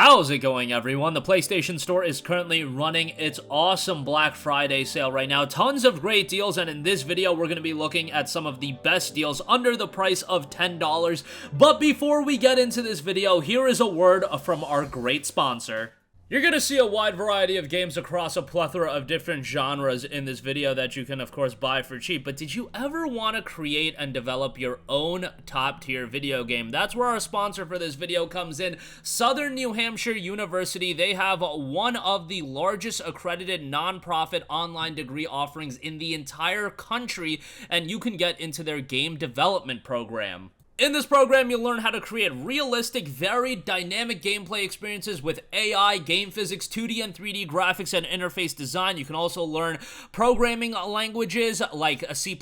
How's it going, everyone? The PlayStation Store is currently running its awesome Black Friday sale right now. Tons of great deals, and in this video, we're going to be looking at some of the best deals under the price of $10. But before we get into this video, here is a word from our great sponsor. You're going to see a wide variety of games across a plethora of different genres in this video that you can, of course, buy for cheap. But did you ever want to create and develop your own top-tier video game? That's where our sponsor for this video comes in, Southern New Hampshire University. They have one of the largest accredited nonprofit online degree offerings in the entire country, and you can get into their game development program. In this program, you'll learn how to create realistic, very dynamic gameplay experiences with AI, game physics, 2D and 3D graphics, and interface design. You can also learn programming languages like C++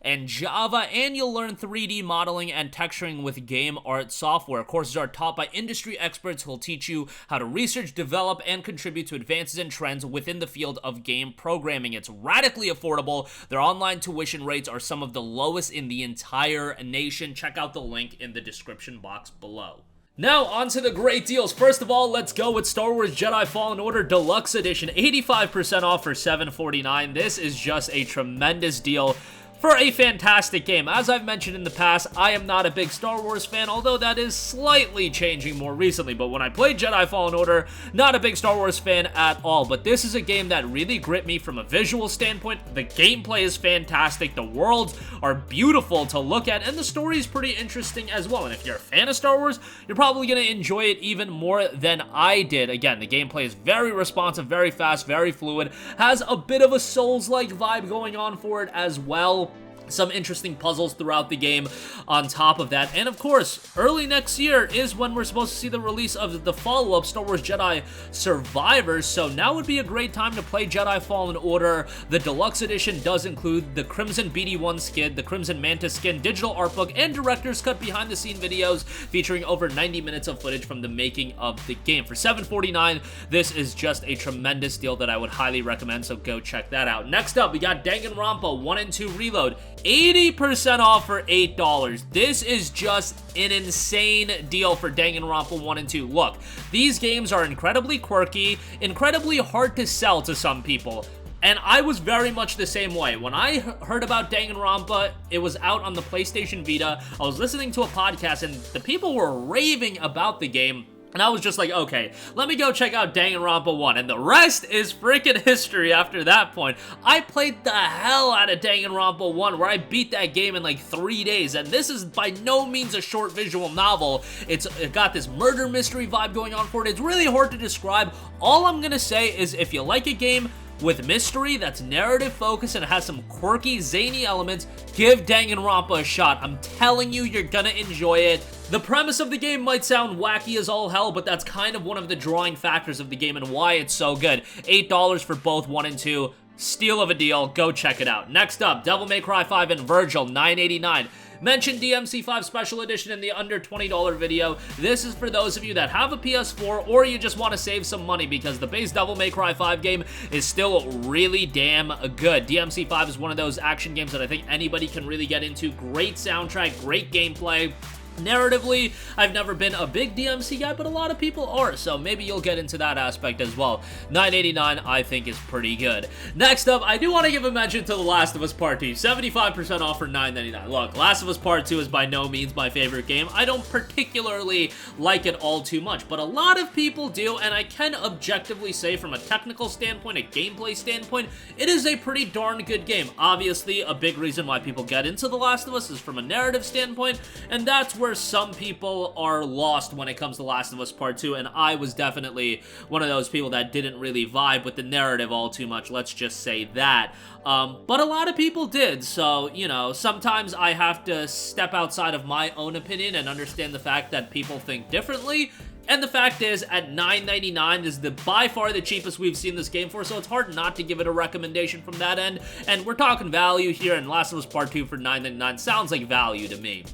and Java, and you'll learn 3D modeling and texturing with game art software. Courses are taught by industry experts who will teach you how to research, develop, and contribute to advances and trends within the field of game programming. It's radically affordable. Their online tuition rates are some of the lowest in the entire nation. Check out the link in the description box below. Now, on to the great deals. First of all, let's go with Star Wars Jedi Fallen Order Deluxe Edition. 85% off for $749. This is just a tremendous deal for a fantastic game. As I've mentioned in the past, I am not a big Star Wars fan, although that is slightly changing more recently. But when I played Jedi Fallen Order, not a big Star Wars fan at all. But this is a game that really gripped me from a visual standpoint. The gameplay is fantastic, the worlds are beautiful to look at, and the story is pretty interesting as well. And if you're a fan of Star Wars, you're probably going to enjoy it even more than I did. Again, the gameplay is very responsive, very fast, very fluid, has a bit of a Souls-like vibe going on for it as well. Some interesting puzzles throughout the game on top of that. And of course, early next year is when we're supposed to see the release of the follow-up Star Wars Jedi Survivors, so now would be a great time to play Jedi Fallen Order. The Deluxe Edition does include the Crimson BD-1 skin, the Crimson Mantis skin, digital art book, and director's cut behind-the-scene videos featuring over 90 minutes of footage from the making of the game. For $749, this is just a tremendous deal that I would highly recommend, so go check that out. Next up, we got Danganronpa 1 and 2 Reload. 80% off for $8. This is just an insane deal for Danganronpa 1 and 2. Look, these games are incredibly quirky, incredibly hard to sell to some people. And I was very much the same way. When I heard about Danganronpa, it was out on the PlayStation Vita. I was listening to a podcast and the people were raving about the game. And I was just like, okay, let me go check out Danganronpa 1, and the rest is freaking history after that point. I played the hell out of Danganronpa 1, where I beat that game in like 3 days, and this is by no means a short visual novel. It got this murder mystery vibe going on for it. It's really hard to describe. All I'm gonna say is if you like a game with mystery that's narrative focused and has some quirky, zany elements, give Danganronpa a shot. I'm telling you, you're gonna enjoy it. The premise of the game might sound wacky as all hell, but that's kind of one of the drawing factors of the game and why it's so good. $8 for both 1 and 2. Steal of a deal. Go check it out. Next up, Devil May Cry 5 and Vergil, $9.89. Mentioned DMC5 Special Edition in the under $20 video. This is for those of you that have a PS4 or you just want to save some money because the base Devil May Cry 5 game is still really damn good. DMC5 is one of those action games that I think anybody can really get into. Great soundtrack, great gameplay. Narratively, I've never been a big DMC guy, but a lot of people are, so maybe you'll get into that aspect as well. $9.89, I think, is pretty good. Next up, I do want to give a mention to The Last of Us Part 2. 75% off for $9.99. Look, Last of Us Part 2 is by no means my favorite game. I don't particularly like it all too much, but a lot of people do, and I can objectively say from a technical standpoint, a gameplay standpoint, it is a pretty darn good game. Obviously, a big reason why people get into The Last of Us is from a narrative standpoint, and that's where some people are lost when it comes to Last of Us Part 2, and I was definitely one of those people that didn't really vibe with the narrative all too much, let's just say that. But a lot of people did, so, you know, sometimes I have to step outside of my own opinion and understand the fact that people think differently. And the fact is, at $9.99 is by far the cheapest we've seen this game for, so it's hard not to give it a recommendation from that end. And we're talking value here, and Last of Us Part 2 for $9.99 sounds like value to me.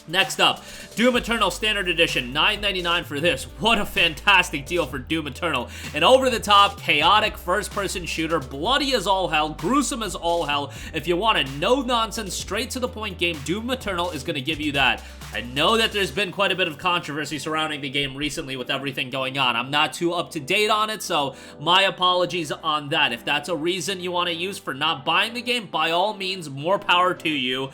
Next up, Doom Eternal Standard Edition, $9.99 for this. What a fantastic deal for Doom Eternal. An over-the-top, chaotic first-person shooter, bloody as all hell, gruesome as all hell. If you want a no-nonsense, straight-to-the-point game, Doom Eternal is going to give you that. I know that there's been quite a bit of controversy surrounding the game recently with everything going on. I'm not too up-to-date on it, so my apologies on that. If that's a reason you want to use for not buying the game, by all means, more power to you.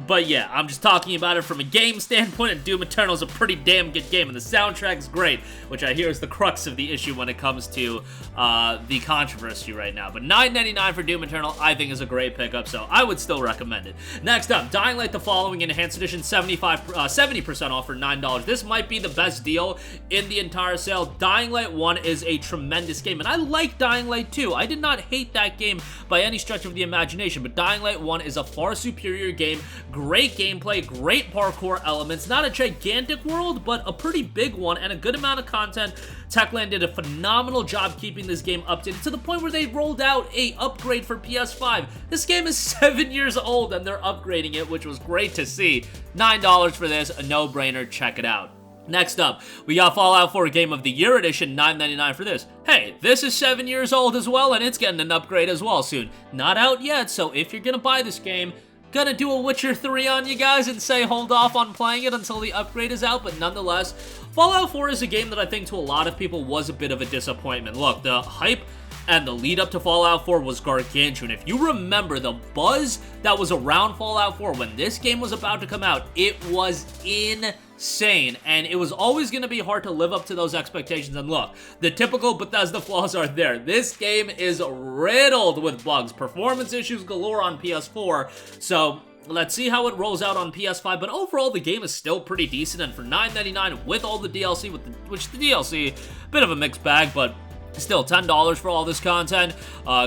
But yeah, I'm just talking about it from a game standpoint, and Doom Eternal is a pretty damn good game, and the soundtrack's great, which I hear is the crux of the issue when it comes to the controversy right now. But $9.99 for Doom Eternal, I think, is a great pickup, so I would still recommend it. Next up, Dying Light: The Following Enhanced Edition, 70% off for $9. This might be the best deal in the entire sale. Dying Light 1 is a tremendous game, and I like Dying Light 2. I did not hate that game by any stretch of the imagination, but Dying Light 1 is a far superior game. Great gameplay, great parkour elements, not a gigantic world, but a pretty big one, and a good amount of content. Techland did a phenomenal job keeping this game updated to the point where they rolled out a upgrade for PS5. This game is 7 years old, and they're upgrading it, which was great to see. $9 for this, a no-brainer, check it out. Next up, we got Fallout 4 Game of the Year Edition, $9.99 for this. Hey, this is 7 years old as well, and it's getting an upgrade as well soon. Not out yet, so if you're gonna buy this game, gonna do a Witcher 3 on you guys and say hold off on playing it until the upgrade is out, but nonetheless, Fallout 4 is a game that I think to a lot of people was a bit of a disappointment. Look, the hype and the lead up to Fallout 4 was gargantuan. If you remember the buzz that was around Fallout 4 when this game was about to come out, it was insane, and it was always going to be hard to live up to those expectations. And look, the typical Bethesda flaws are there. This game is riddled with bugs, performance issues galore on PS4, so let's see how it rolls out on PS5, but overall the game is still pretty decent, and for $9.99 with all the DLC, which the DLC, bit of a mixed bag, but still, $10 for all this content.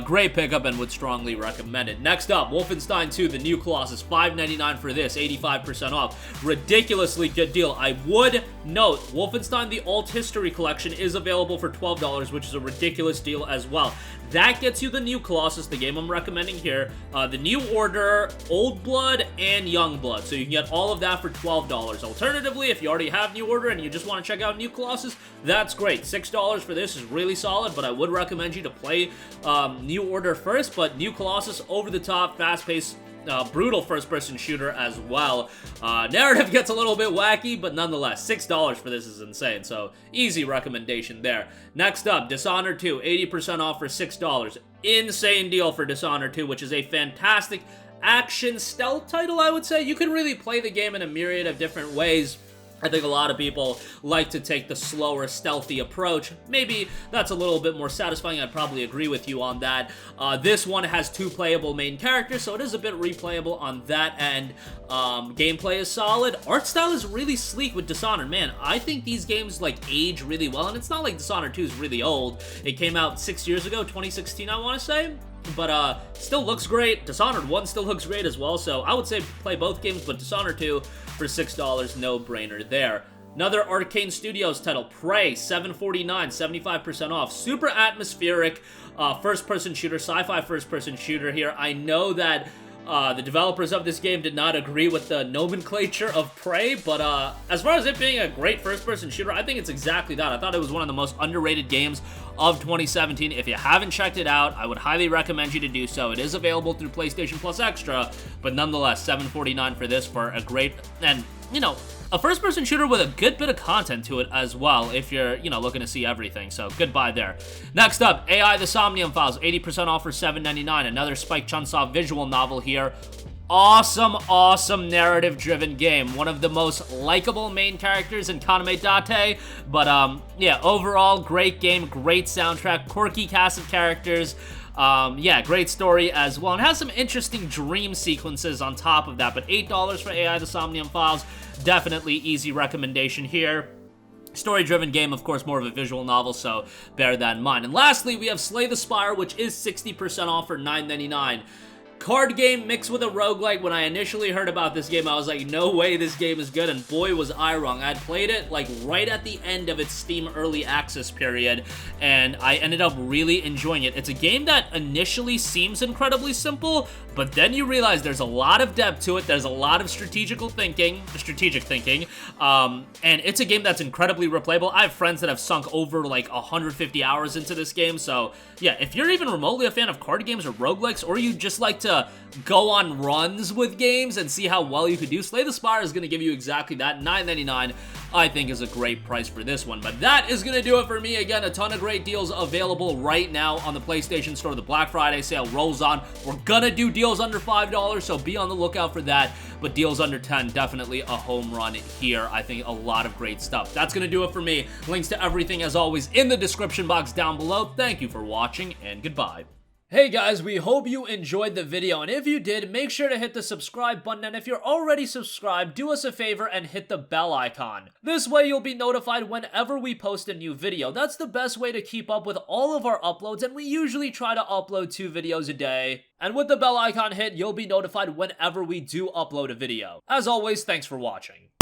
Great pickup and would strongly recommend it. Next up, Wolfenstein II, the new Colossus, $5.99 for this, 85% off. Ridiculously good deal. I would note, Wolfenstein the Alt History Collection is available for $12, which is a ridiculous deal as well. That gets you the new Colossus, the game I'm recommending here, the New Order, Old Blood, and Young Blood. So you can get all of that for $12. Alternatively, if you already have New Order and you just want to check out New Colossus, that's great. $6 for this is really solid, but I would recommend you to play New Order first, but New Colossus, over-the-top, fast-paced, brutal first-person shooter as well. Narrative gets a little bit wacky, but nonetheless, $6 for this is insane, so easy recommendation there. Next up, Dishonored 2, 80% off for $6. Insane deal for Dishonored 2, which is a fantastic action stealth title, I would say. You can really play the game in a myriad of different ways. I think a lot of people like to take the slower, stealthy approach. Maybe that's a little bit more satisfying. I'd probably agree with you on that. This one has 2 playable main characters, so it is a bit replayable on that end. Gameplay is solid. Art style is really sleek with Dishonored. Man, I think these games, like, age really well, and it's not like Dishonored 2 is really old. It came out 6 years ago, 2016, I want to say. But still looks great. Dishonored 1 still looks great as well, so I would say play both games, but Dishonored 2 for $6, no-brainer there. Another Arcane Studios title, Prey, $7.49, 75% off. Super atmospheric first-person shooter, sci-fi first-person shooter here. I know that the developers of this game did not agree with the nomenclature of Prey, but as far as it being a great first-person shooter, I think it's exactly that. I thought it was one of the most underrated games of 2017. If you haven't checked it out, I would highly recommend you to do so. It is available through PlayStation Plus Extra, but nonetheless, $7.49 for this for a great, and, you know, a first-person shooter with a good bit of content to it as well, if you're, you know, looking to see everything, so goodbye there. Next up, AI the Somnium Files, 80% off for $7.99, another Spike Chunsoft visual novel here. Awesome narrative-driven game. One of the most likable main characters in Kaname Date, but yeah, overall, great game, great soundtrack, quirky cast of characters. Yeah, great story as well, and has some interesting dream sequences on top of that, but $8 for AI the Somnium Files, definitely easy recommendation here. Story-driven game, of course, more of a visual novel, so bear that in mind. And lastly, we have Slay the Spire, which is 60% off for $9.99. Card game mixed with a roguelike. When I initially heard about this game, I was like, no way this game is good, and boy was I wrong. I'd played it like right at the end of its Steam early access period, and I ended up really enjoying it. It's a game that initially seems incredibly simple, but then you realize there's a lot of depth to it. There's a lot of strategic thinking, and it's a game that's incredibly replayable. I have friends that have sunk over like 150 hours into this game, so yeah, if you're even remotely a fan of card games or roguelikes, or you just like to go on runs with games and see how well you could do, Slay the Spire is going to give you exactly that. $9.99 I think is a great price for this one. But that is going to do it for me. Again, a ton of great deals available right now on the PlayStation Store. The Black Friday sale rolls on. We're going to do deals under $5, so be on the lookout for that. But deals under 10, definitely a home run here. I think a lot of great stuff. That's going to do it for me. Links to everything, as always, in the description box down below. Thank you for watching, and goodbye. Hey guys, we hope you enjoyed the video, and if you did, make sure to hit the subscribe button, and if you're already subscribed, do us a favor and hit the bell icon. This way you'll be notified whenever we post a new video. That's the best way to keep up with all of our uploads, and we usually try to upload 2 videos a day. And with the bell icon hit, you'll be notified whenever we do upload a video. As always, thanks for watching.